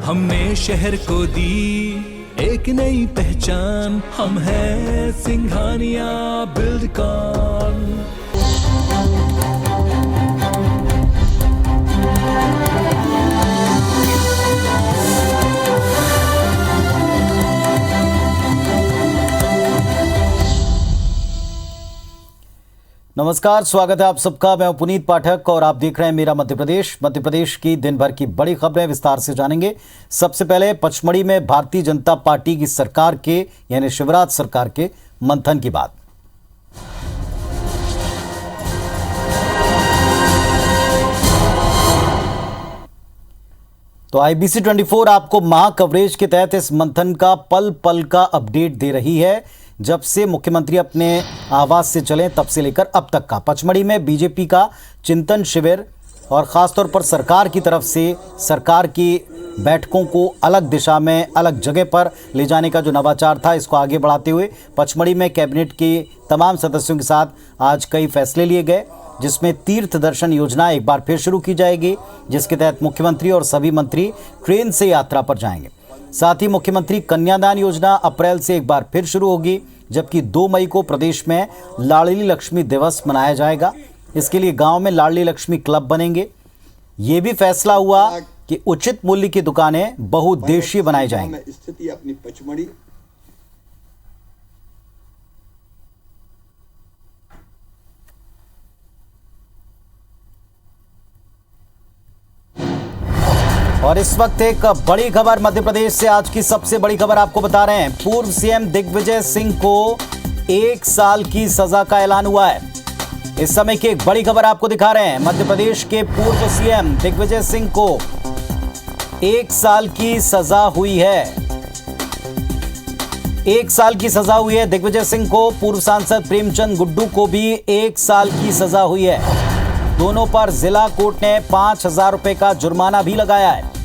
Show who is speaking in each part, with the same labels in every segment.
Speaker 1: हमने शहर को दी एक नई पहचान, हम हैं सिंघानिया बिल्डकॉन।
Speaker 2: नमस्कार, स्वागत है आप सबका। मैं पुनीत पाठक और आप देख रहे हैं मेरा मध्य प्रदेश। मध्य प्रदेश की दिन भर की बड़ी खबरें विस्तार से जानेंगे। सबसे पहले पचमढ़ी में भारतीय जनता पार्टी की सरकार के यानी शिवराज सरकार के मंथन की बात। तो IBC 24 आपको महा कवरेज के तहत इस मंथन का पल पल का अपडेट दे रही है। जब से मुख्यमंत्री अपने आवास से चले तब से लेकर अब तक का पचमढ़ी में बीजेपी का चिंतन शिविर और ख़ासतौर पर सरकार की तरफ से सरकार की बैठकों को अलग दिशा में अलग जगह पर ले जाने का जो नवाचार था, इसको आगे बढ़ाते हुए पचमढ़ी में कैबिनेट के तमाम सदस्यों के साथ आज कई फैसले लिए गए, जिसमें तीर्थ दर्शन योजना एक बार फिर शुरू की जाएगी, जिसके तहत मुख्यमंत्री और सभी मंत्री ट्रेन से यात्रा पर जाएंगे। साथ ही मुख्यमंत्री कन्यादान योजना अप्रैल से एक बार फिर शुरू होगी, जबकि 2 मई को प्रदेश में लाडली लक्ष्मी दिवस मनाया जाएगा। इसके लिए गांव में लाडली लक्ष्मी क्लब बनेंगे। ये भी फैसला हुआ कि उचित मूल्य की दुकानें बहुउद्देशीय बनाई जाएंगी।
Speaker 3: स्थिति अपनी पचमढ़ी
Speaker 2: और इस वक्त एक बड़ी खबर मध्य प्रदेश से, आज की सबसे बड़ी खबर आपको बता रहे हैं। पूर्व सीएम दिग्विजय सिंह को 1 साल की सजा का ऐलान हुआ है। इस समय की एक बड़ी खबर आपको दिखा रहे हैं। मध्य प्रदेश के पूर्व सीएम दिग्विजय सिंह को 1 साल की सजा हुई है। 1 साल की सजा हुई है दिग्विजय सिंह को। पूर्व सांसद प्रेमचंद गुड्डू को भी 1 साल की सजा हुई है। दोनों पर जिला कोर्ट ने 5,000 रुपए का जुर्माना भी लगाया है।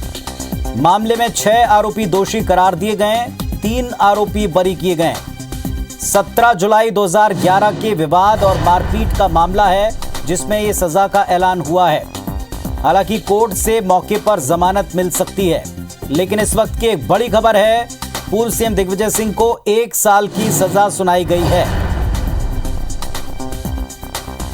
Speaker 2: मामले में 6 आरोपी दोषी करार दिए गए, 3 आरोपी बरी किए गए। 17 जुलाई 2011 के विवाद और मारपीट का मामला है, जिसमें यह सजा का ऐलान हुआ है। हालांकि कोर्ट से मौके पर जमानत मिल सकती है, लेकिन इस वक्त की एक बड़ी खबर है, पूर्व सीएम दिग्विजय सिंह को 1 साल की सजा सुनाई गई है।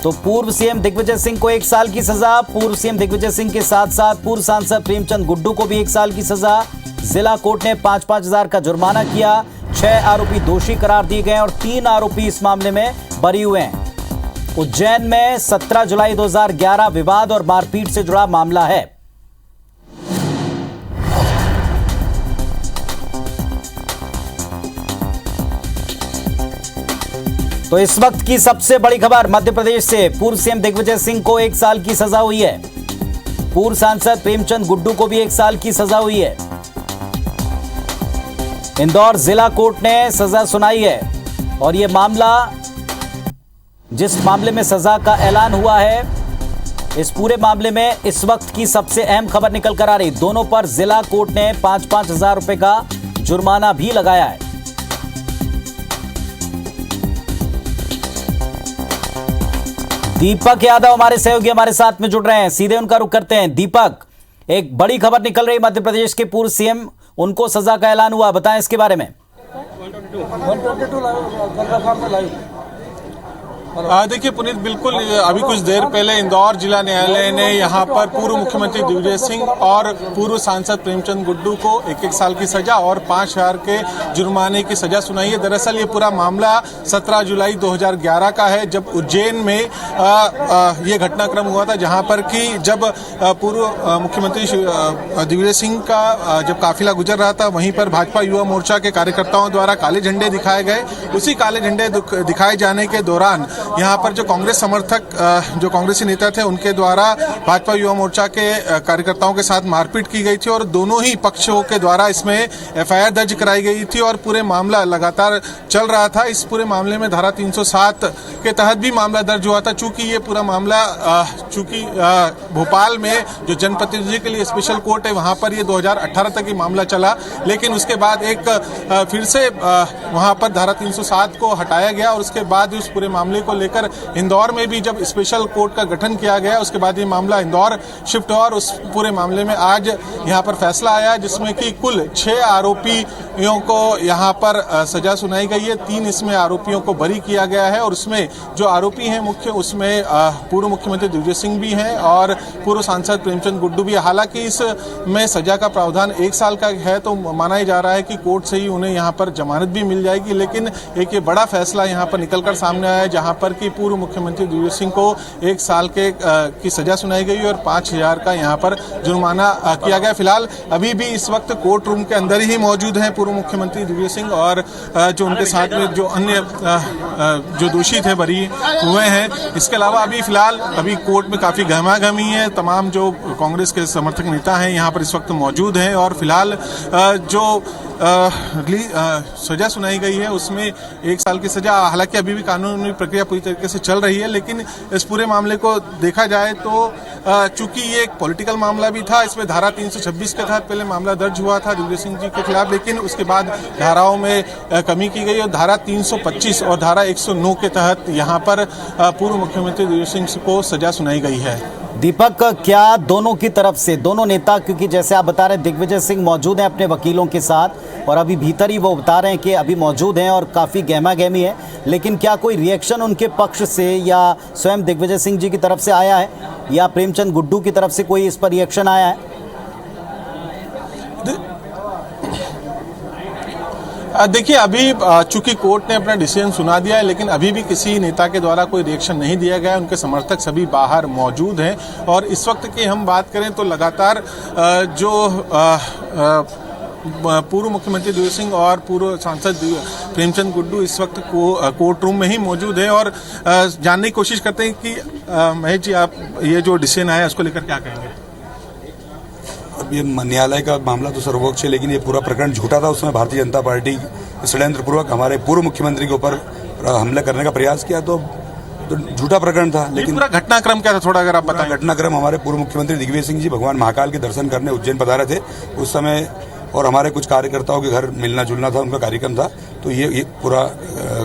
Speaker 2: तो पूर्व सीएम दिग्विजय सिंह को 1 साल की सजा। पूर्व सीएम दिग्विजय सिंह के साथ साथ पूर्व सांसद प्रेमचंद गुड्डू को भी 1 साल की सजा। जिला कोर्ट ने 5-5 हजार का जुर्माना किया। 6 आरोपी दोषी करार दिए गए और 3 आरोपी इस मामले में बरी हुए हैं। उज्जैन में 17 जुलाई 2011 विवाद और मारपीट से जुड़ा मामला है। तो इस वक्त की सबसे बड़ी खबर मध्य प्रदेश से, पूर्व सीएम दिग्विजय सिंह को 1 साल की सजा हुई है। पूर्व सांसद प्रेमचंद गुड्डू को भी 1 साल की सजा हुई है। इंदौर जिला कोर्ट ने सजा सुनाई है और यह मामला, जिस मामले में सजा का ऐलान हुआ है, इस पूरे मामले में इस वक्त की सबसे अहम खबर निकल कर आ रही। दोनों पर जिला कोर्ट ने 5-5 हजार रुपए का जुर्माना भी लगाया है। दीपक यादव हमारे सहयोगी हमारे साथ में जुड़ रहे हैं, सीधे उनका रुख करते हैं। दीपक, एक बड़ी खबर निकल रही मध्य प्रदेश के पूर्व सीएम, उनको सजा का ऐलान हुआ, बताएं इसके बारे में।
Speaker 4: देखिए पुनीत, बिल्कुल अभी कुछ देर पहले इंदौर जिला न्यायालय ने यहाँ पर पूर्व मुख्यमंत्री दिग्विजय सिंह और पूर्व सांसद प्रेमचंद गुड्डू को 1-1 साल की सजा और 5,000 के जुर्माने की सजा सुनाई है। दरअसल ये पूरा मामला 17 जुलाई 2011 का है, जब उज्जैन में ये घटनाक्रम हुआ था, जहाँ पर कि जब पूर्व मुख्यमंत्री दिग्विजय सिंह का जब काफिला गुजर रहा था, वहीं पर भाजपा युवा मोर्चा के कार्यकर्ताओं द्वारा काले झंडे दिखाए गए। उसी काले झंडे दिखाए जाने के दौरान यहाँ पर जो कांग्रेस समर्थक जो कांग्रेसी नेता थे, उनके द्वारा भाजपा युवा मोर्चा के कार्यकर्ताओं के साथ मारपीट की गई थी और दोनों ही पक्षों के द्वारा इसमें एफआईआर दर्ज कराई गई थी और पूरे मामला लगातार चल रहा था। इस पूरे मामले में धारा 307 के तहत भी मामला दर्ज हुआ था। चूंकि ये पूरा मामला भोपाल में जो जनप्रतिनिधि के लिए स्पेशल कोर्ट है, वहां पर ये 2018 तक ये मामला चला, लेकिन उसके बाद एक फिर से वहां पर धारा 307 को हटाया गया और उसके बाद उस पूरे मामले को लेकर इंदौर में भी जब स्पेशल कोर्ट का गठन किया गया, उसके बाद ये मामला इंदौर शिफ्ट हुआ और उस पूरे मामले में आज यहाँ पर फैसला आया जिसमें कि कुल 6 आरोपियों को यहाँ पर सजा सुनाई गई है। 3 इसमें आरोपियों को बरी किया गया है और उसमें जो आरोपी हैं मुख्य, उसमें पूर्व मुख्यमंत्री दिग्विजय सिंह भी हैं और पूर्व सांसद प्रेमचंद गुड्डू भी। हालांकि इसमें सजा का प्रावधान 1 साल का है, तो माना ही जा रहा है कि कोर्ट से ही उन्हें यहाँ पर जमानत भी मिल जाएगी। लेकिन एक ये बड़ा फैसला यहाँ पर निकलकर सामने आया है जहाँ पर कि पूर्व मुख्यमंत्री दिग्विजय सिंह को 1 साल की सजा सुनाई गई और 5,000 का यहाँ पर जुर्माना किया गया। फिलहाल अभी भी इस वक्त कोर्ट रूम के अंदर ही मौजूद हैं पूर्व मुख्यमंत्री दिग्विजय सिंह और जो उनके साथ में जो अन्य जो दोषी थे बरी हुए हैं। इसके अलावा अभी कोर्ट में काफी गहमागहमी है। तमाम जो कांग्रेस के समर्थक नेता हैं यहाँ पर इस वक्त मौजूद हैं और फिलहाल जो सजा सुनाई गई है उसमें 1 साल की सजा। हालांकि अभी भी कानूनी प्रक्रिया पूरी तरीके से चल रही है, लेकिन इस पूरे मामले को देखा जाए तो चूंकि ये एक पॉलिटिकल मामला भी था, इसमें धारा 326 के तहत पहले मामला दर्ज हुआ था दिग्विजय सिंह जी के खिलाफ, लेकिन उसके बाद धाराओं में कमी की गई और धारा 325 और धारा 109 के तहत यहाँ पर पूर्व मुख्यमंत्री दिग्विजय सिंह को सजा सुनाई गई है।
Speaker 2: दीपक, क्या दोनों की तरफ से दोनों नेता, क्योंकि जैसे आप बता रहे हैं दिग्विजय सिंह मौजूद हैं अपने वकीलों के साथ और अभी भीतर ही वो बता रहे हैं कि अभी मौजूद हैं और काफ़ी गहमा गहमी है, लेकिन क्या कोई रिएक्शन उनके पक्ष से या स्वयं दिग्विजय सिंह जी की तरफ से आया है या प्रेमचंद गुड्डू की तरफ से कोई इस पर रिएक्शन आया है?
Speaker 4: देखिए, अभी चूंकि कोर्ट ने अपना डिसीजन सुना दिया है, लेकिन अभी भी किसी नेता के द्वारा कोई रिएक्शन नहीं दिया गया। उनके समर्थक सभी बाहर मौजूद हैं और इस वक्त की हम बात करें तो लगातार जो पूर्व मुख्यमंत्री दिग्विजय सिंह और पूर्व सांसद प्रेमचंद गुड्डू इस वक्त कोर्ट रूम में ही मौजूद है और जानने की कोशिश करते हैं कि महेश जी, आप ये जो डिसीजन आया उसको लेकर क्या कहेंगे?
Speaker 3: अब ये न्यायालय का मामला तो सर्वोच्च है, लेकिन ये पूरा प्रकरण झूठा था। उसमें भारतीय जनता पार्टी षड्यंत्रपूर्वक हमारे पूर्व मुख्यमंत्री के ऊपर हमला करने का प्रयास किया, तो झूठा प्रकरण था। लेकिन
Speaker 4: पूरा घटनाक्रम क्या था, थोड़ा अगर आप बताएं।
Speaker 3: घटनाक्रम, हमारे पूर्व मुख्यमंत्री दिग्विजय सिंह जी भगवान महाकाल के दर्शन करने उज्जैन पधारे थे उस समय, और हमारे कुछ कार्यकर्ताओं के घर मिलना जुलना था, उनका कार्यक्रम था। तो ये पूरा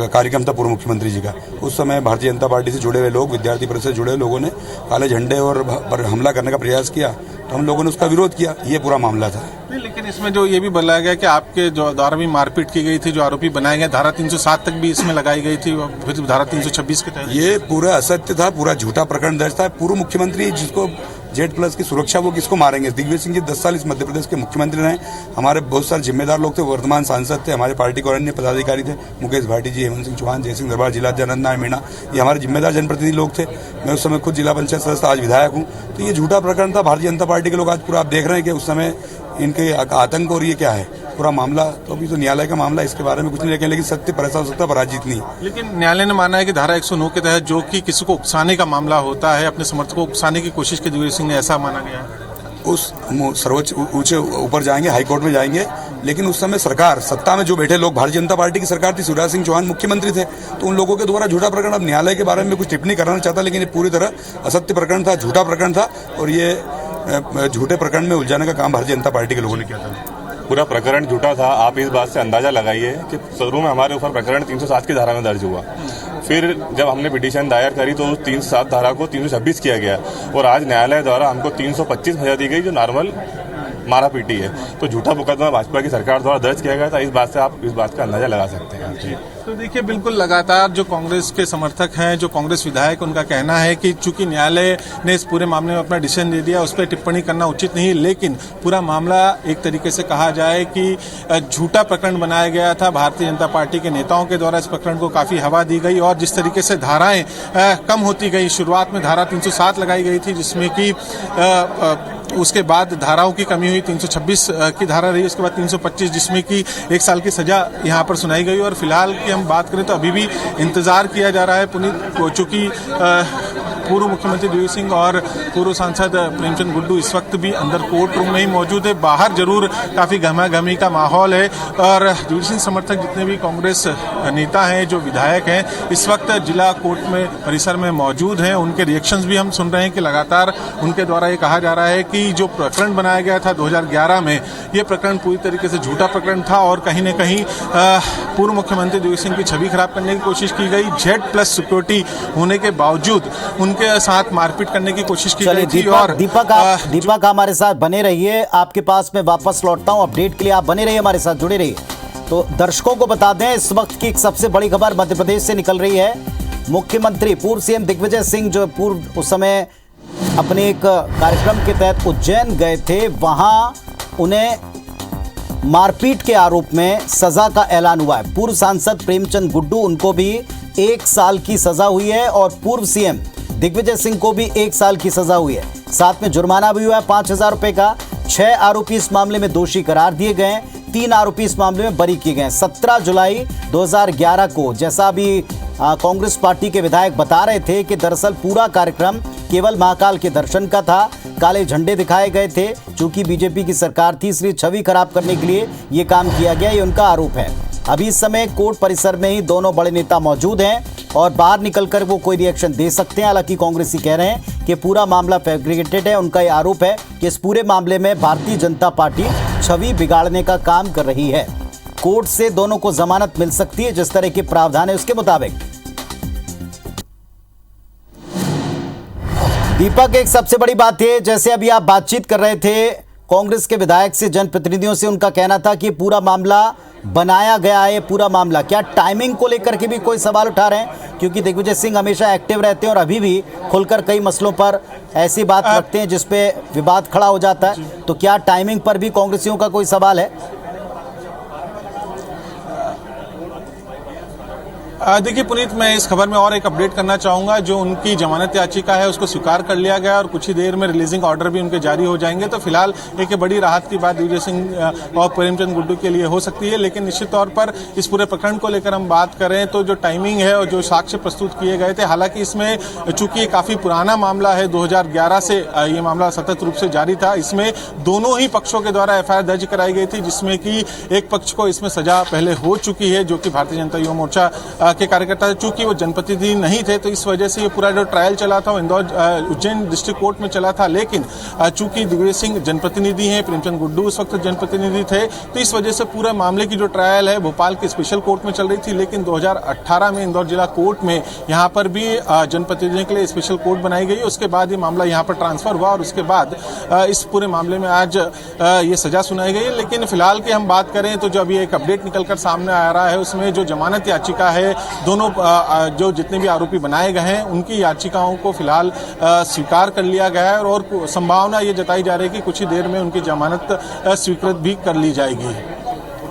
Speaker 3: कार्यक्रम था पूर्व मुख्यमंत्री जी का। उस समय भारतीय जनता पार्टी से जुड़े हुए लोग, विद्यार्थी परिषद से जुड़े हुए लोगों ने काले झंडे और पर हमला करने का प्रयास किया, तो हम लोगों ने उसका विरोध किया। ये पूरा मामला था।
Speaker 4: लेकिन इसमें जो ये भी बताया गया कि आपके जो द्वारा भी मारपीट की गई थी, जो आरोपी बनाए गए, धारा 307 तक भी इसमें लगाई गई थी, फिर धारा 326 के तहत। ये
Speaker 3: पूरा असत्य था, पूरा झूठा प्रकरण दर्ज था। पूर्व मुख्यमंत्री जिसको Z+ की सुरक्षा, वो किसको मारेंगे? दिग्विजय सिंह जी 10 साल इस मध्य प्रदेश के मुख्यमंत्री रहे। हमारे बहुत सारे जिम्मेदार लोग थे, वर्तमान सांसद थे, हमारे पार्टी के अन्य पदाधिकारी थे, मुकेश भाटी जी, हेमंत सिंह चौहान, जयसिंह दरबार, जिला जनरल नारायण मीणा, ये हमारे जिम्मेदार जनप्रतिनिधि लोग थे। मैं उस समय खुद जिला पंचायत सदस्य, आज विधायक हूँ। तो ये झूठा प्रकरण था। भारतीय जनता पार्टी के लोग आज पूरा आप देख रहे हैं कि उस समय इनके आतंक, और ये क्या है पूरा मामला। तो अभी तो न्यायालय का मामला, इसके बारे में कुछ नहीं लिखें, लेकिन सत्य पर ऐसा हो सकता है, पराजित नहीं।
Speaker 4: लेकिन न्यायालय ने माना है कि धारा 109 के तहत जो कि किसी को उकसाने का मामला होता है, अपने समर्थकों को उकसाने की कोशिश की दिग्विजय सिंह ने, ऐसा माना गया है।
Speaker 3: उस सर्वोच्च ऊंचे ऊपर जाएंगे, हाईकोर्ट में जाएंगे, लेकिन उस समय सरकार, सत्ता में जो बैठे लोग, भारतीय जनता पार्टी की सरकार थी, शिवराज सिंह चौहान मुख्यमंत्री थे, तो उन लोगों के द्वारा झूठा प्रकरण। अब न्यायालय के बारे में कुछ टिप्पणी करना चाहता, लेकिन ये पूरी तरह असत्य प्रकरण था, झूठा प्रकरण था, और ये झूठे प्रकरण में उलझाने का काम भारतीय जनता पार्टी के लोगों ने किया था।
Speaker 5: पूरा प्रकरण झूठा था। आप इस बात से अंदाजा लगाइए कि शुरू में हमारे ऊपर प्रकरण 307 की धारा में दर्ज हुआ, फिर जब हमने पिटीशन दायर करी तो उस 307 धारा को 326 किया गया, और आज न्यायालय द्वारा हमको 325 सजा दी गई, जो नॉर्मल मारा पीटी है। तो झूठा मुकदमा भाजपा की सरकार द्वारा दर्ज किया गया था। इस बात से आप इस बात का अंदाजा लगा सकते हैं।
Speaker 4: तो देखिए, बिल्कुल लगातार जो कांग्रेस के समर्थक हैं, जो कांग्रेस विधायक, उनका कहना है कि चूंकि न्यायालय ने इस पूरे मामले में अपना डिसीजन दे दिया, उस पर टिप्पणी करना उचित नहीं, लेकिन पूरा मामला एक तरीके से कहा जाए कि झूठा प्रकरण बनाया गया था। भारतीय जनता पार्टी के नेताओं के द्वारा इस प्रकरण को काफी हवा दी गई और जिस तरीके से धाराएं कम होती गई, शुरुआत में धारा 307 लगाई गई थी, जिसमें कि उसके बाद धाराओं की कमी हुई, 326 की धारा रही, उसके बाद 325, जिसमें कि 1 साल की सजा यहाँ पर सुनाई गई। और फिलहाल की हम बात करें तो अभी भी इंतजार किया जा रहा है पुनीत, चूंकि पूर्व मुख्यमंत्री दिग्विजय सिंह और पूर्व सांसद प्रेमचंद गुड्डू इस वक्त भी अंदर कोर्ट रूम में ही मौजूद है। बाहर जरूर काफी गहमागहमी का माहौल है और दिग्विजय सिंह समर्थक जितने भी कांग्रेस नेता हैं, जो विधायक हैं, इस वक्त जिला कोर्ट में परिसर में मौजूद हैं। उनके रिएक्शंस भी हम सुन रहे हैं कि लगातार उनके द्वारा ये कहा जा रहा है कि जो प्रकरण बनाया गया था 2011 में, ये प्रकरण पूरी तरीके से झूठा प्रकरण था और कहीं न कहीं पूर्व मुख्यमंत्री दिग्विजय सिंह की छवि खराब करने की कोशिश की गई। Z+ सिक्योरिटी होने के बावजूद उनके साथ मारपीट करने की कोशिश की गई थी। और
Speaker 2: दीपक हमारे साथ बने रहिए, आपके पास मैं वापस लौटता हूं। अपडेट के लिए आप बने रहिए, हमारे साथ जुड़े रहिए। तो दर्शकों को बता दें, इस वक्त की एक सबसे बड़ी खबर मध्य प्रदेश से निकल रही है। मुख्यमंत्री पूर्व सीएम दिग्विजय सिंह जो पूर्व उस समय अपने एक कार्यक्रम के तहत उज्जैन गए थे, वहां उन्हें मारपीट के आरोप में सजा का ऐलान हुआ है। पूर्व सांसद प्रेमचंद गुड्डू, उनको भी 1 साल की सजा हुई है और पूर्व सीएम दिग्विजय सिंह को भी 1 साल की सजा हुई है। साथ में जुर्माना भी हुआ है 5,000 रुपए का। 6 आरोपी इस मामले में दोषी करार दिए गए, 3 आरोपी इस मामले में बरी किए गए। 17 जुलाई 2011 को, जैसा अभी कांग्रेस पार्टी के विधायक बता रहे थे कि दरअसल पूरा कार्यक्रम केवल महाकाल के दर्शन का था, काले झंडे दिखाए गए थे। चूंकि बीजेपी की सरकार थी, इसलिए छवि खराब करने के लिए ये काम किया गया, ये उनका आरोप है। अभी इस समय कोर्ट परिसर में ही दोनों बड़े नेता मौजूद हैं और बाहर निकलकर वो कोई रिएक्शन दे सकते हैं। हालांकि कांग्रेसी कह रहे हैं कि पूरा मामला फैब्रिकेटेड है। उनका ये आरोप है कि इस पूरे मामले में भारतीय जनता पार्टी छवि बिगाड़ने का काम कर रही है। कोर्ट से दोनों को जमानत मिल सकती है, जिस तरह के प्रावधान है उसके मुताबिक। दीपक, एक सबसे बड़ी बात है, जैसे अभी आप बातचीत कर रहे थे कांग्रेस के विधायक से, जनप्रतिनिधियों से, उनका कहना था कि पूरा मामला बनाया गया है। पूरा मामला क्या टाइमिंग को लेकर के भी कोई सवाल उठा रहे हैं? क्योंकि दिग्विजय सिंह हमेशा एक्टिव रहते हैं और अभी भी खुलकर कई मसलों पर ऐसी बात रखते हैं जिसपे विवाद खड़ा हो जाता है। तो क्या टाइमिंग पर भी कांग्रेसियों का कोई सवाल है?
Speaker 4: देखिए पुनीत, मैं इस खबर में और एक अपडेट करना चाहूंगा। जो उनकी जमानत याचिका है उसको स्वीकार कर लिया गया और कुछ ही देर में रिलीजिंग ऑर्डर भी उनके जारी हो जाएंगे। तो फिलहाल एक बड़ी राहत की बात दिग्विजय सिंह और प्रेमचंद गुड्डू के लिए हो सकती है। लेकिन निश्चित तौर पर इस पूरे प्रकरण को लेकर हम बात करें तो जो टाइमिंग है और जो साक्ष्य प्रस्तुत किए गए थे, हालांकि इसमें चूंकि ये काफी पुराना मामला है, 2011 से ये मामला सतत रूप से जारी था। इसमें दोनों ही पक्षों के द्वारा FIR दर्ज कराई गई थी, जिसमें कि एक पक्ष को इसमें सजा पहले हो चुकी है, जो कि भारतीय जनता युवा मोर्चा के कार्यकर्ता थे। चूंकि वो जनप्रतिनिधि नहीं थे तो इस वजह से ये पूरा जो ट्रायल चला था वो इंदौर उज्जैन डिस्ट्रिक्ट कोर्ट में चला था। लेकिन चूंकि दिग्विजय सिंह जनप्रतिनिधि हैं, प्रेमचंद गुड्डू उस वक्त जनप्रतिनिधि थे, तो इस वजह से पूरे मामले की जो ट्रायल है भोपाल के स्पेशल कोर्ट में चल रही थी। लेकिन 2018 में इंदौर जिला कोर्ट में यहाँ पर भी जनप्रतिनिधियों के लिए स्पेशल कोर्ट बनाई गई। उसके बाद ये मामला यहाँ पर ट्रांसफर हुआ और उसके बाद इस पूरे मामले में आज ये सजा सुनाई गई। लेकिन फिलहाल की हम बात करें तो जो अभी एक अपडेट निकलकर सामने आ रहा है, उसमें जो जमानत याचिका है, दोनों जो जितने भी आरोपी बनाए गए हैं उनकी याचिकाओं को फिलहाल स्वीकार कर लिया गया है और संभावना ये जताई जा रही है कि कुछ ही देर में उनकी जमानत स्वीकृत भी कर ली जाएगी।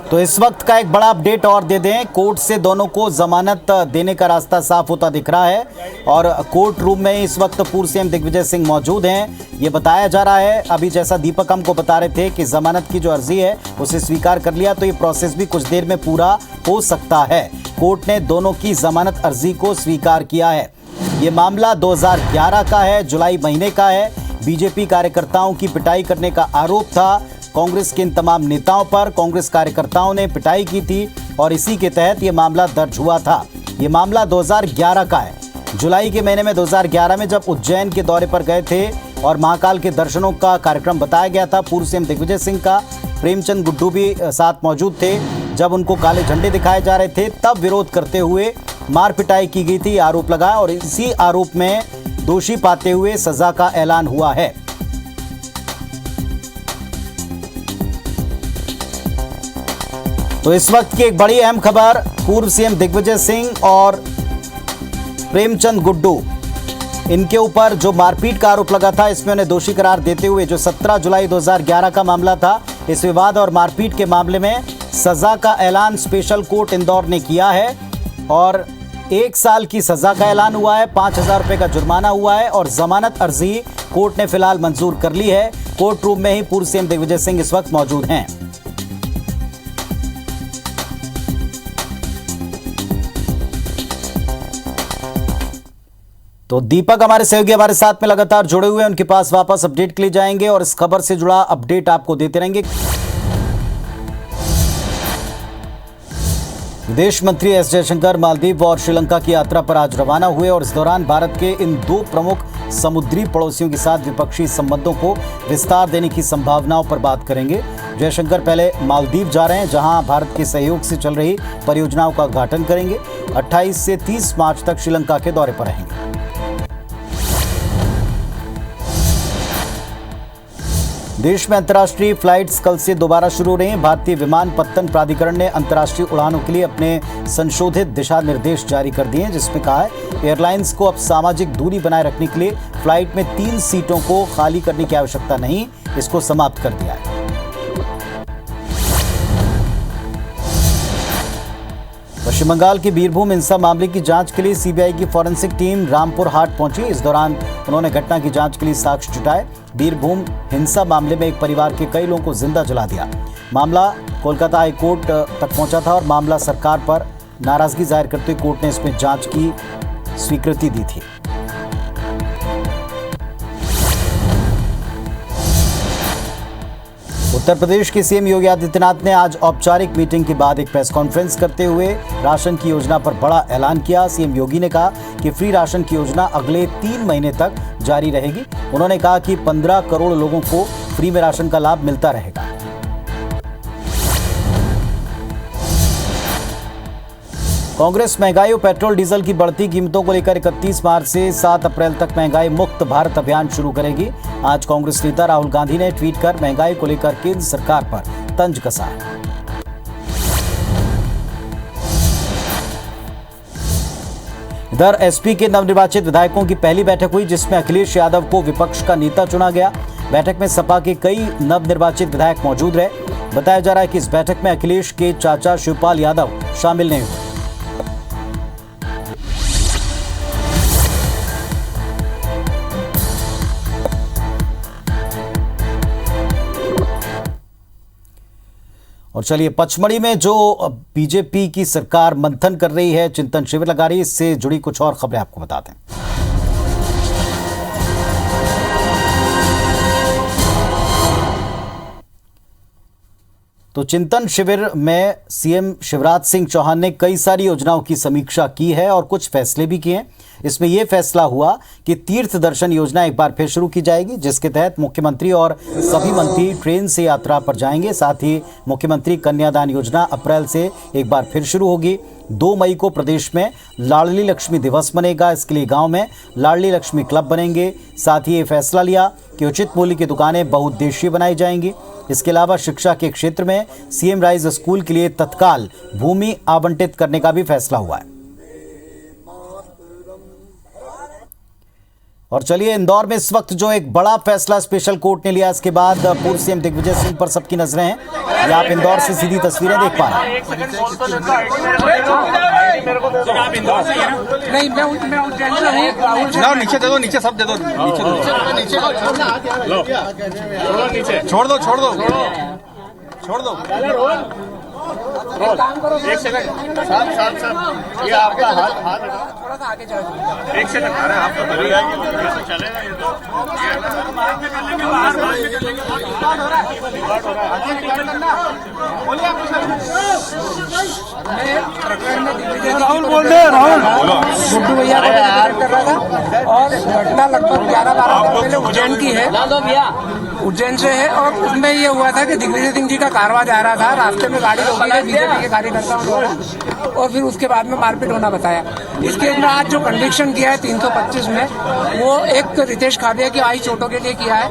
Speaker 2: तो इस वक्त का एक बड़ा अपडेट और दे दें, कोर्ट से दोनों को जमानत देने का रास्ता साफ होता दिख रहा है और कोर्ट रूम में इस वक्त पूर्व सीएम दिग्विजय सिंह मौजूद हैं। ये बताया जा रहा है, अभी जैसा दीपक हमको बता रहे थे कि जमानत की जो अर्जी है उसे स्वीकार कर लिया, तो ये प्रोसेस भी कुछ देर में पूरा हो सकता है। कोर्ट ने दोनों की जमानत अर्जी को स्वीकार किया है। ये मामला 2011 का है, जुलाई महीने का है। बीजेपी कार्यकर्ताओं की पिटाई करने का आरोप था कांग्रेस के इन तमाम नेताओं पर। कांग्रेस कार्यकर्ताओं ने पिटाई की थी और इसी के तहत ये मामला दर्ज हुआ था। ये मामला 2011 का है। जुलाई के महीने में 2011 में जब उज्जैन के दौरे पर गए थे और महाकाल के दर्शनों का कार्यक्रम बताया गया था, पूर्व सीएम दिग्विजय सिंह का, प्रेमचंद गुड्डू भी साथ मौजूद थे। जब उनको काले झंडे दिखाए जा रहे थे तब विरोध करते हुए मार पिटाई की गई थी, आरोप लगाया और इसी आरोप में दोषी पाते हुए सजा का ऐलान हुआ है। तो इस वक्त की एक बड़ी अहम खबर, पूर्व सीएम दिग्विजय सिंह और प्रेमचंद गुड्डू, इनके ऊपर जो मारपीट का आरोप लगा था इसमें उन्हें दोषी करार देते हुए जो 17 जुलाई 2011 का मामला था, इस विवाद और मारपीट के मामले में सजा का ऐलान स्पेशल कोर्ट इंदौर ने किया है और 1 साल की सजा का ऐलान हुआ है, 5,000 रुपए का जुर्माना हुआ है और जमानत अर्जी कोर्ट ने फिलहाल मंजूर कर ली है। कोर्ट रूम में ही पूर्व सीएम दिग्विजय सिंह इस वक्त मौजूद हैं। तो दीपक हमारे सहयोगी हमारे साथ में लगातार जुड़े हुए हैं, उनके पास वापस अपडेट के लिए जाएंगे और इस खबर से जुड़ा अपडेट आपको देते रहेंगे। विदेश मंत्री एस जयशंकर मालदीव और श्रीलंका की यात्रा पर आज रवाना हुए और इस दौरान भारत के इन दो प्रमुख समुद्री पड़ोसियों के साथ द्विपक्षीय संबंधों को विस्तार देने की संभावनाओं पर बात करेंगे। जयशंकर पहले मालदीव जा रहे हैं, जहां भारत के सहयोग से चल रही परियोजनाओं का उद्घाटन करेंगे। 28 से 30 मार्च तक श्रीलंका के दौरे पर रहेंगे। देश में अंतर्राष्ट्रीय फ्लाइट्स कल से दोबारा शुरू हो रही हैं। भारतीय विमानपत्तन प्राधिकरण ने अंतर्राष्ट्रीय उड़ानों के लिए अपने संशोधित दिशा निर्देश जारी कर दिए हैं, जिसमें कहा है एयरलाइंस को अब सामाजिक दूरी बनाए रखने के लिए फ्लाइट में 3 सीटों को खाली करने की आवश्यकता नहीं, इसको समाप्त कर दिया है। पश्चिम बंगाल के बीरभूम हिंसा मामले की जांच के लिए सीबीआई की फॉरेंसिक टीम रामपुर हाट पहुंची। इस दौरान उन्होंने घटना की जांच के लिए साक्ष्य जुटाए। बीरभूम हिंसा मामले में एक परिवार के कई लोगों को जिंदा जला दिया। मामला कोलकाता हाई कोर्ट तक पहुंचा था और मामला सरकार पर नाराजगी जाहिर करते हुए कोर्ट ने इसमें जांच की स्वीकृति दी थी। उत्तर प्रदेश के सीएम योगी आदित्यनाथ ने आज औपचारिक मीटिंग के बाद एक प्रेस कॉन्फ्रेंस करते हुए राशन की योजना पर बड़ा ऐलान किया। सीएम योगी ने कहा कि फ्री राशन की योजना अगले 3 महीने तक जारी रहेगी। उन्होंने कहा कि 15 करोड़ लोगों को फ्री में राशन का लाभ मिलता रहेगा। कांग्रेस महंगाई और पेट्रोल डीजल की बढ़ती कीमतों को लेकर 31 मार्च से 7 अप्रैल तक महंगाई मुक्त भारत अभियान शुरू करेगी। आज कांग्रेस नेता राहुल गांधी ने ट्वीट कर महंगाई को लेकर केंद्र सरकार पर तंज कसा है। इधर एसपी के नवनिर्वाचित विधायकों की पहली बैठक हुई, जिसमें अखिलेश यादव को विपक्ष का नेता चुना गया। बैठक में सपा के कई नवनिर्वाचित विधायक मौजूद रहे। बताया जा रहा है कि इस बैठक में अखिलेश के चाचा शिवपाल यादव शामिल नहीं हुए। और चलिए, पचमढ़ी में जो बीजेपी की सरकार मंथन कर रही है, चिंतन शिविर लगा रही है, इससे जुड़ी कुछ और खबरें आपको बताते हैं। तो चिंतन शिविर में सीएम शिवराज सिंह चौहान ने कई सारी योजनाओं की समीक्षा की है और कुछ फैसले भी किए हैं। इसमें यह फैसला हुआ कि तीर्थ दर्शन योजना एक बार फिर शुरू की जाएगी, जिसके तहत मुख्यमंत्री और सभी मंत्री ट्रेन से यात्रा पर जाएंगे। साथ ही मुख्यमंत्री कन्यादान योजना अप्रैल से एक बार फिर शुरू होगी। 2 मई को प्रदेश में लाडली लक्ष्मी दिवस मनेगा। इसके लिए गांव में लाडली लक्ष्मी क्लब बनेंगे। साथ ही ये फैसला लिया कि उचित मूल्य की दुकानें बहुउद्देशीय बनाई जाएंगी। इसके अलावा शिक्षा के क्षेत्र में सीएम राइज स्कूल के लिए तत्काल भूमि आवंटित करने का भी फैसला हुआ है। और चलिए, इंदौर में इस वक्त जो एक बड़ा फैसला स्पेशल कोर्ट ने लिया, इसके बाद पूर्व सीएम दिग्विजय सिंह पर सबकी नजरें हैं। ये आप इंदौर से सीधी तस्वीरें देख पा रहे हैं।
Speaker 6: नहीं, मैं उज्जैन से हूं। नीचे दे दो, नीचे सब दे दो, नीचे छोड़ दो, छोड़ दो, छोड़ दो। काम करो, एक सेकंड साहब, ये आपका हाथ थोड़ा सा आगे चलो, एक सेकंड। अरे आप तो चलेगा ये तो राहुल बोल रहे, राहुल गुड्डू भैया को कर रहा था और घटना लगभग 11-12 पहले उज्जैन की है, उज्जैन से है। और उसमें ये हुआ था कि दिग्विजय सिंह जी का कारवां जा रहा था, रास्ते में गाड़ी रोकी है बीजेपी के कार्यकर्ताओं द्वारा और फिर उसके बाद में मारपीट होना बताया। इसके अंदर आज जो कन्विक्शन किया है 325 में, वो एक रितेश खाबिया की आई चोटों के लिए किया है।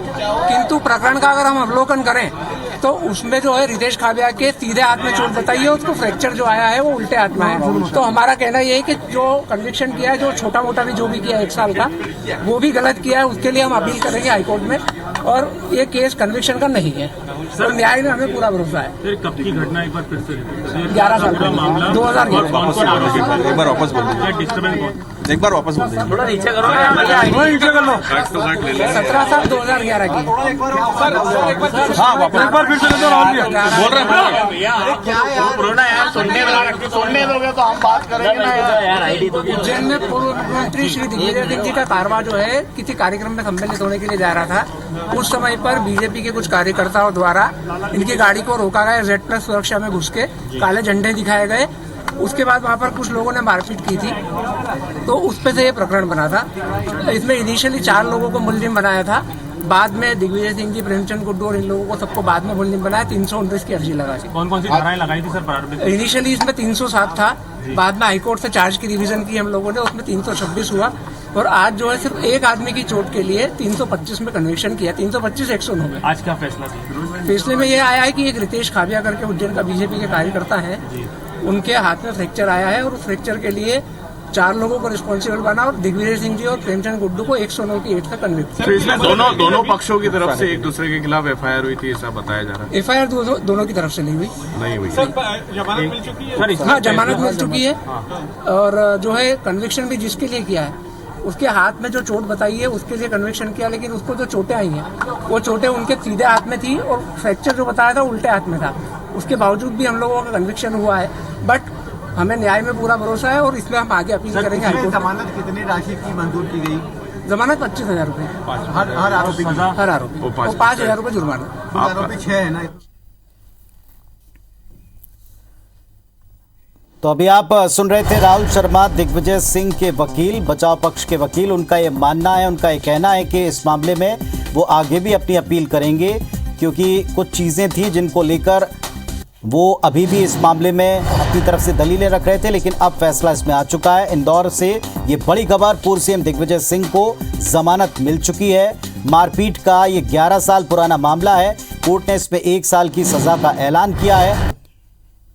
Speaker 6: किंतु प्रकरण का अगर हम अवलोकन करें तो उसमें जो है रितेश खाबिया के सीधे हाथ में चोट बताई है, उसको फ्रैक्चर जो आया है वो उल्टे हाथ में है। तो हमारा कहना ये है कि जो कन्विक्शन किया है, जो छोटा मोटा भी जो भी किया 1 साल का, वो भी गलत किया है। उसके लिए हम अपील करेंगे हाईकोर्ट में और ये केस कन्विक्शन का नहीं है। तो न्याय में हमें पूरा भरोसा है।
Speaker 7: फिर कब की घटना एक बार फिर से
Speaker 6: 11 साल का मामला 2011
Speaker 3: एक बार वापस बोल दीजिए।
Speaker 7: डिस्टर्बेंस एक बार वापस बोल दीजिए।
Speaker 6: थोड़ा नीचे करो, नीचे कर लो। 17/7/2011 की।
Speaker 7: हाँ वापस एक बार फिर से बोल रहे
Speaker 6: सुनने दोगे तो हम बात करेंगे ना यार। उज्जैन में पूर्व मुख्यमंत्री श्री दिग्विजय सिंह जी का कारवा जो है किसी कार्यक्रम में सम्मिलित होने के लिए जा रहा था। उस समय पर बीजेपी के कुछ कार्यकर्ताओं द्वारा इनकी गाड़ी को रोका गया, Z+ सुरक्षा में घुस के काले झंडे दिखाए गए। उसके बाद वहां पर कुछ लोगों ने मारपीट की थी, तो उस पे से ये प्रकरण बना था। इसमें इनिशियली 4 लोगों को मुलजिम बनाया था, बाद में दिग्विजय सिंह जी, प्रेमचंद गुड्डू और इन लोगों को सबको बाद में मुलजिम बनाया। 329 की अर्जी लगा थी।
Speaker 7: कौन कौन सी धाराएं लगाई थी सर?
Speaker 6: इनिशियली इसमें 307 था, बाद में हाईकोर्ट से चार्ज की रिवीजन की हम लोगों ने, उसमें 326 हुआ। और आज जो है सिर्फ एक आदमी की चोट के लिए 325 में कन्विक्शन किया। 325 109 में।
Speaker 7: आज क्या फैसला था?
Speaker 6: फैसले में ये आया है कि एक रितेश खाबिया करके उज्जैन का बीजेपी के कार्यकर्ता है, उनके हाथ में फ्रैक्चर आया है और उस फ्रैक्चर के लिए 4 लोगों को रिस्पॉन्सिबल बना और दिग्विजय सिंह जी और प्रेमचंद गुड्डू को 109 की 8 से कन्विक्ट।
Speaker 7: तो इसमें दोनों पक्षों की तरफ से एक दूसरे के खिलाफ FIR हुई थी, ऐसा बताया जा रहा है।
Speaker 6: FIR दोनों की तरफ से नहीं हुई।
Speaker 7: जमानत मिल चुकी है?
Speaker 6: हाँ, जमानत मिल चुकी है। और जो है कन्विक्शन भी जिसके लिए किया है, उसके हाथ में जो चोट बताई है उसके लिए कन्विक्शन किया, लेकिन उसको जो चोटें आई हैं वो चोटें उनके सीधे हाथ में थी और फ्रैक्चर जो बताया था उल्टे हाथ में था। उसके बावजूद भी हम लोगों का कन्विक्शन हुआ है, बट हमें न्याय में पूरा भरोसा है और इसमें हम आगे अपील करेंगे।
Speaker 8: जमानत कितनी राशि की मंजूर की गई?
Speaker 6: जमानत 25,000 रुपए
Speaker 8: हर आरोपी,
Speaker 6: हर आरोपी और 5,000 रुपए जुर्माना।
Speaker 8: आरोपी 6 है ना?
Speaker 2: तो अभी आप सुन रहे थे राहुल शर्मा, दिग्विजय सिंह के वकील, बचाव पक्ष के वकील। उनका ये मानना है, उनका ये कहना है कि इस मामले में वो आगे भी अपनी अपील करेंगे, क्योंकि कुछ चीज़ें थी जिनको लेकर वो अभी भी इस मामले में अपनी तरफ से दलीलें रख रहे थे, लेकिन अब फैसला इसमें आ चुका है। इंदौर से ये बड़ी खबर, पूर्व सीएम दिग्विजय सिंह को जमानत मिल चुकी है। मारपीट का ये 11 साल पुराना मामला है। कोर्ट ने इसमें 1 साल की सजा का ऐलान किया है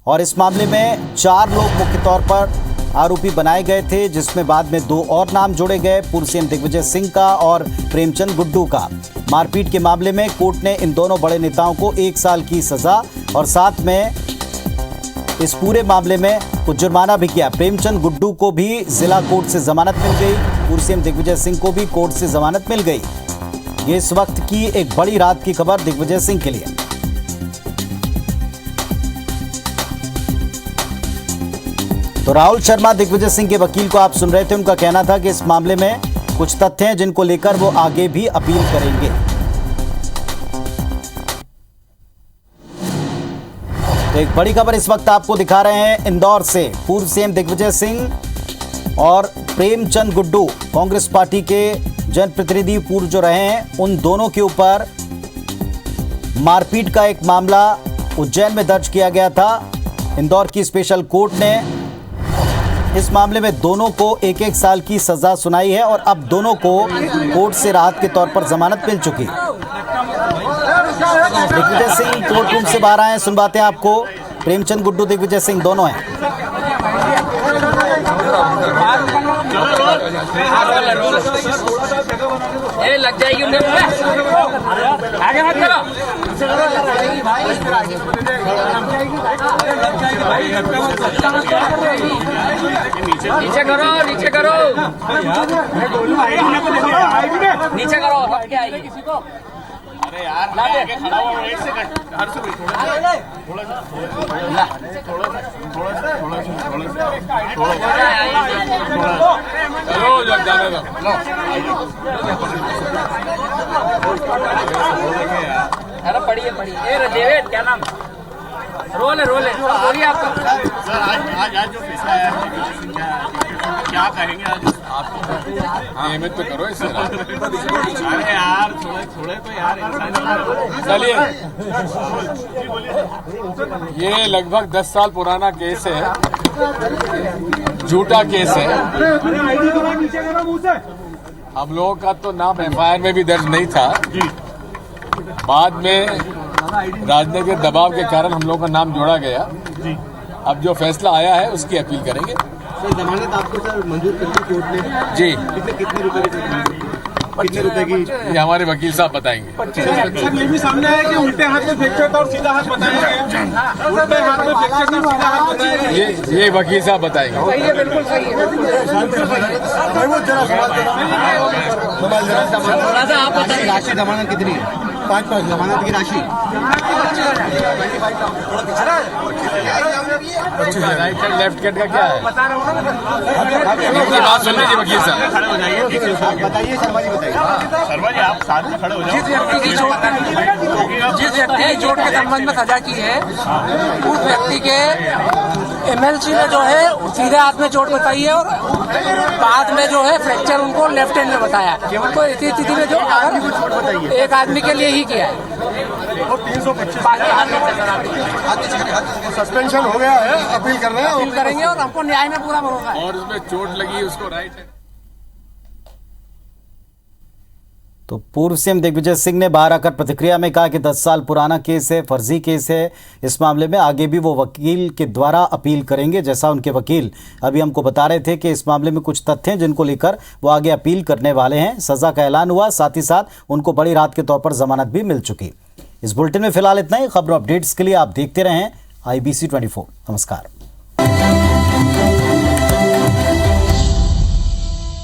Speaker 2: और इस मामले में 4 लोग मुख्य तौर पर आरोपी बनाए गए थे, जिसमें बाद में 2 और नाम जोड़े गए, पूर्व सीएम दिग्विजय सिंह का और प्रेमचंद गुड्डू का। मारपीट के मामले में कोर्ट ने इन दोनों बड़े नेताओं को 1 साल की सजा और साथ में इस पूरे मामले में कुछ जुर्माना भी किया। प्रेमचंद गुड्डू को भी जिला कोर्ट से जमानत मिल गई, पूर्व सीएम दिग्विजय सिंह को भी कोर्ट से जमानत मिल गई। ये इस वक्त की एक बड़ी रात की खबर दिग्विजय सिंह के लिए। तो राहुल शर्मा, दिग्विजय सिंह के वकील को आप सुन रहे थे। उनका कहना था कि इस मामले में कुछ तथ्य हैं जिनको लेकर वो आगे भी अपील करेंगे। तो एक बड़ी खबर इस वक्त आपको दिखा रहे हैं इंदौर से। पूर्व सीएम दिग्विजय सिंह और प्रेमचंद गुड्डू, कांग्रेस पार्टी के जनप्रतिनिधि पूर्व जो रहे हैं, उन दोनों के ऊपर मारपीट का एक मामला उज्जैन में दर्ज किया गया था। इंदौर की स्पेशल कोर्ट ने इस मामले में दोनों को 1-1 साल की सजा सुनाई है और अब दोनों को कोर्ट से राहत के तौर पर जमानत मिल चुकी। दिग्विजय सिंह कोर्ट रूम से बाहर आए, सुनवाते हैं आपको। प्रेमचंद गुड्डू, दिग्विजय सिंह दोनों हैं।
Speaker 6: ये लग जाएगी आगे मत करो। नीचे करो, नीचे करो, नीचे करो। किसी को अरे यार खड़ा हुआ 1 सेकंड अरे पढ़िए देवेद, क्या नाम? रोल है बोलिए आपका।
Speaker 7: सर आज जो फैसला आया है, क्या कहेंगे आज आपको?
Speaker 4: नियमित तो करो इसे।
Speaker 7: अरे यार थोड़े तो यार
Speaker 4: चलिए, ये लगभग 10 साल पुराना केस है, झूठा केस है। हम लोगों का तो नाम FIR में भी दर्ज नहीं था, बाद में राजनीतिक दबाव के कारण हम लोगों का नाम जोड़ा गया। अब जो फैसला आया है उसकी अपील करेंगे।
Speaker 8: सर, जमानत आपको सर मंजूर कर दी कोर्ट ने?
Speaker 4: जी।
Speaker 8: कितने रुपए की? कितने रुपए की?
Speaker 9: ये हमारे वकील साहब बताएंगे।
Speaker 4: सर ये भी सामने आया कि उल्टे हाथ में फ्रैक्चर था और सीधा हाथ बताएंगे। उल्टे हाथ में फ्रैक्चर था, सीधा हाथ बताएंगे।
Speaker 9: ये वकील साहब बताएंगे।
Speaker 6: सही है, बिल्कुल सही है।
Speaker 8: राशि जमानत कितनी है? 5 जमानत की राशि।
Speaker 9: राइट हैंड लेफ्ट हैंड का क्या है? बात सुन लीजिए वकील साहब।
Speaker 7: खड़े हो जाइए।
Speaker 8: बताइए शर्मा जी, बताइए।
Speaker 7: शर्मा जी आप साथ में खड़े हो
Speaker 6: जिस व्यक्ति की चोट के संबंध में सजा की है, उस व्यक्ति के एमएलसी में जो है सीधे हाथ में चोट बताई है और बाद में जो है फ्रैक्चर उनको लेफ्ट हैंड में बताया। तो इसी स्थिति में जो अगर एक आदमी के लिए ही किया है,
Speaker 8: सस्पेंशन हो गया है, अपील कर रहे हैं।
Speaker 6: अपील करेंगे और हमको न्याय में पूरा भरोसा है।
Speaker 9: और उसमें चोट लगी उसको राइट हैंड।
Speaker 2: तो पूर्व सीएम दिग्विजय सिंह ने बाहर आकर प्रतिक्रिया में कहा कि 10 साल पुराना केस है, फर्जी केस है। इस मामले में आगे भी वो वकील के द्वारा अपील करेंगे। जैसा उनके वकील अभी हमको बता रहे थे कि इस मामले में कुछ तथ्य हैं जिनको लेकर वो आगे अपील करने वाले हैं। सजा का ऐलान हुआ, साथ ही साथ उनको बड़ी राहत के तौर पर जमानत भी मिल चुकी। इस बुलेटिन में फिलहाल इतना ही। खबरों अपडेट्स के लिए आप देखते रहें IBC 24। नमस्कार।